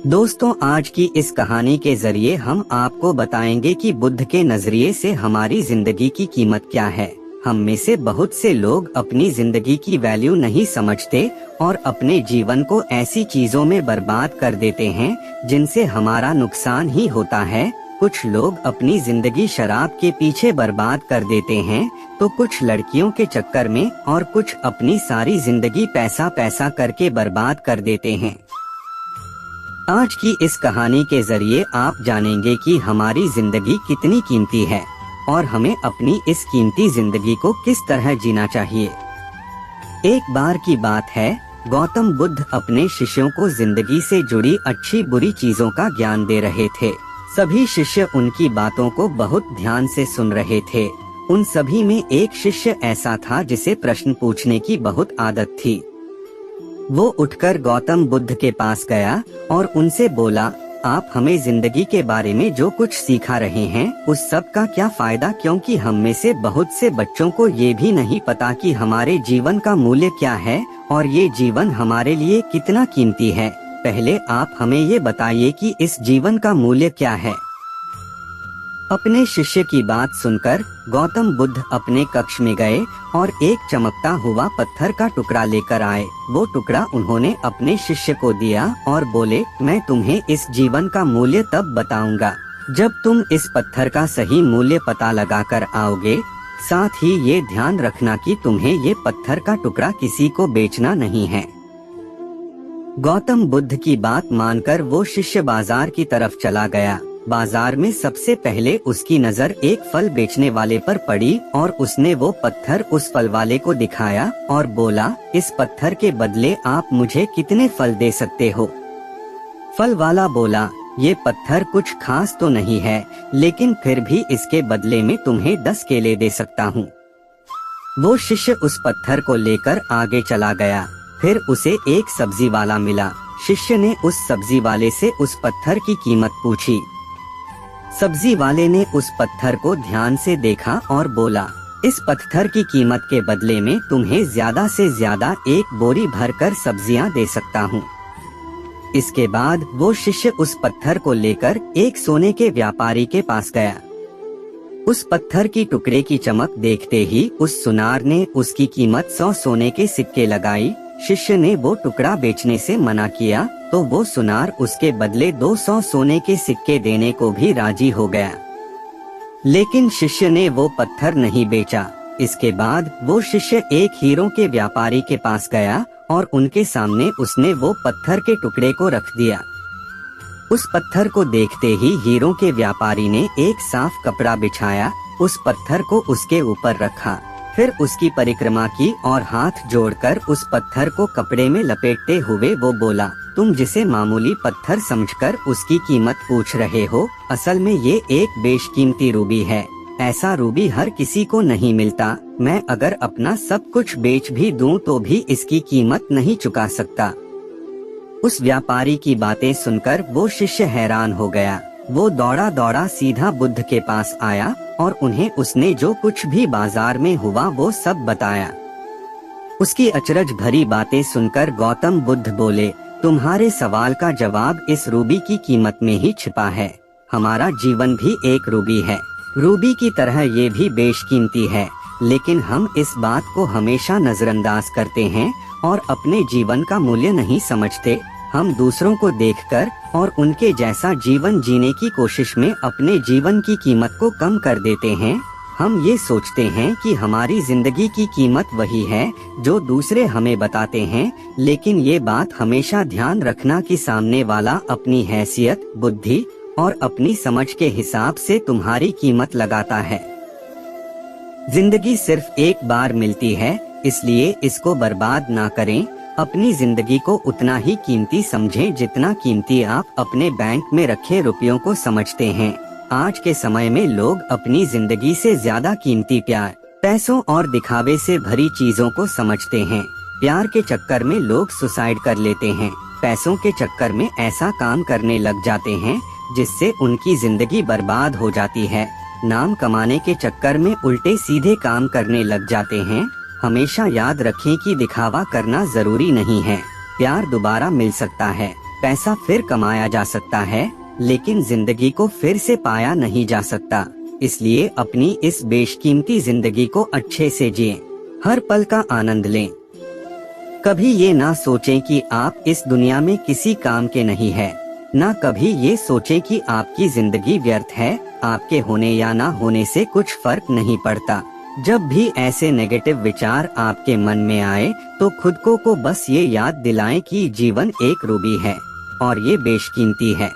दोस्तों, आज की इस कहानी के जरिए हम आपको बताएंगे कि बुद्ध के नजरिए से हमारी जिंदगी की कीमत क्या है। हम में से बहुत से लोग अपनी जिंदगी की वैल्यू नहीं समझते और अपने जीवन को ऐसी चीजों में बर्बाद कर देते हैं जिनसे हमारा नुकसान ही होता है। कुछ लोग अपनी जिंदगी शराब के पीछे बर्बाद कर देते हैं, तो कुछ लड़कियों के चक्कर में और कुछ अपनी सारी जिंदगी पैसा करके बर्बाद कर देते हैं। आज की इस कहानी के जरिए आप जानेंगे कि हमारी जिंदगी कितनी कीमती है और हमें अपनी इस कीमती जिंदगी को किस तरह जीना चाहिए। एक बार की बात है, गौतम बुद्ध अपने शिष्यों को जिंदगी से जुड़ी अच्छी बुरी चीजों का ज्ञान दे रहे थे। सभी शिष्य उनकी बातों को बहुत ध्यान से सुन रहे थे। उन सभी में एक शिष्य ऐसा था जिसे प्रश्न पूछने की बहुत आदत थी। वो उठकर गौतम बुद्ध के पास गया और उनसे बोला, आप हमें जिंदगी के बारे में जो कुछ सिखा रहे हैं उस सब का क्या फायदा, क्योंकि हम में से बहुत से बच्चों को ये भी नहीं पता कि हमारे जीवन का मूल्य क्या है और ये जीवन हमारे लिए कितना कीमती है। पहले आप हमें ये बताइए कि इस जीवन का मूल्य क्या है। अपने शिष्य की बात सुनकर गौतम बुद्ध अपने कक्ष में गए और एक चमकता हुआ पत्थर का टुकड़ा लेकर आए। वो टुकड़ा उन्होंने अपने शिष्य को दिया और बोले, मैं तुम्हें इस जीवन का मूल्य तब बताऊंगा जब तुम इस पत्थर का सही मूल्य पता लगाकर आओगे। साथ ही ये ध्यान रखना कि तुम्हें ये पत्थर का टुकड़ा किसी को बेचना नहीं है। गौतम बुद्ध की बात मानकर वो शिष्य बाजार की तरफ चला गया। बाजार में सबसे पहले उसकी नजर एक फल बेचने वाले पर पड़ी और उसने वो पत्थर उस फल वाले को दिखाया और बोला, इस पत्थर के बदले आप मुझे कितने फल दे सकते हो। फल वाला बोला, ये पत्थर कुछ खास तो नहीं है, लेकिन फिर भी इसके बदले में तुम्हें 10 केले दे सकता हूँ। वो शिष्य उस पत्थर को लेकर आगे चला गया। फिर उसे एक सब्जी वाला मिला। शिष्य ने उस सब्जी वाले से उस पत्थर की कीमत पूछी। सब्जी वाले ने उस पत्थर को ध्यान से देखा और बोला, इस पत्थर की कीमत के बदले में तुम्हें ज्यादा से ज्यादा 1 बोरी भरकर सब्जियां दे सकता हूँ। इसके बाद वो शिष्य उस पत्थर को लेकर एक सोने के व्यापारी के पास गया। उस पत्थर की टुकड़े की चमक देखते ही उस सुनार ने उसकी कीमत 100 सोने के सिक्के लगाई। शिष्य ने वो टुकड़ा बेचने से मना किया तो वो सुनार उसके बदले 200 सोने के सिक्के देने को भी राजी हो गया, लेकिन शिष्य ने वो पत्थर नहीं बेचा। इसके बाद वो शिष्य एक हीरों के व्यापारी के पास गया और उनके सामने उसने वो पत्थर के टुकड़े को रख दिया। उस पत्थर को देखते ही हीरों के व्यापारी ने एक साफ कपड़ा बिछाया, उस पत्थर को उसके ऊपर रखा, फिर उसकी परिक्रमा की और हाथ जोड़कर उस पत्थर को कपड़े में लपेटते हुए वो बोला, तुम जिसे मामूली पत्थर समझकर उसकी कीमत पूछ रहे हो, असल में ये एक बेशकीमती रूबी है। ऐसा रूबी हर किसी को नहीं मिलता। मैं अगर अपना सब कुछ बेच भी दूं तो भी इसकी कीमत नहीं चुका सकता। उस व्यापारी की बातें सुनकर वो शिष्य हैरान हो गया। वो दौड़ा दौड़ा सीधा बुद्ध के पास आया और उन्हें उसने जो कुछ भी बाजार में हुआ वो सब बताया। उसकी अचरज भरी बातें सुनकर गौतम बुद्ध बोले, तुम्हारे सवाल का जवाब इस रूबी की कीमत में ही छिपा है। हमारा जीवन भी एक रूबी है। रूबी की तरह ये भी बेशकीमती है, लेकिन हम इस बात को हमेशा नजरअंदाज करते हैं और अपने जीवन का मूल्य नहीं समझते। हम दूसरों को देखकर और उनके जैसा जीवन जीने की कोशिश में अपने जीवन की कीमत को कम कर देते हैं। हम ये सोचते हैं कि हमारी जिंदगी की कीमत वही है जो दूसरे हमें बताते हैं, लेकिन ये बात हमेशा ध्यान रखना कि सामने वाला अपनी हैसियत, बुद्धि और अपनी समझ के हिसाब से तुम्हारी कीमत लगाता है। जिंदगी सिर्फ एक बार मिलती है, इसलिए इसको बर्बाद ना करें। अपनी जिंदगी को उतना ही कीमती समझें जितना कीमती आप अपने बैंक में रखे रुपयों को समझते हैं। आज के समय में लोग अपनी जिंदगी से ज्यादा कीमती प्यार, पैसों और दिखावे से भरी चीजों को समझते हैं। प्यार के चक्कर में लोग सुसाइड कर लेते हैं। पैसों के चक्कर में ऐसा काम करने लग जाते हैं जिससे उनकी जिंदगी बर्बाद हो जाती है। नाम कमाने के चक्कर में उल्टे सीधे काम करने लग जाते हैं। हमेशा याद रखें कि दिखावा करना जरूरी नहीं है। प्यार दोबारा मिल सकता है, पैसा फिर कमाया जा सकता है, लेकिन जिंदगी को फिर से पाया नहीं जा सकता। इसलिए अपनी इस बेशकीमती जिंदगी को अच्छे से जिएं, हर पल का आनंद लें। कभी ये ना सोचें कि आप इस दुनिया में किसी काम के नहीं है, ना कभी ये सोचें कि आपकी जिंदगी व्यर्थ है। आपके होने या ना होने से कुछ फर्क नहीं पड़ता। जब भी ऐसे नेगेटिव विचार आपके मन में आए तो खुद को बस ये याद दिलाएं कि जीवन एक रूबी है और ये बेशकीमती है।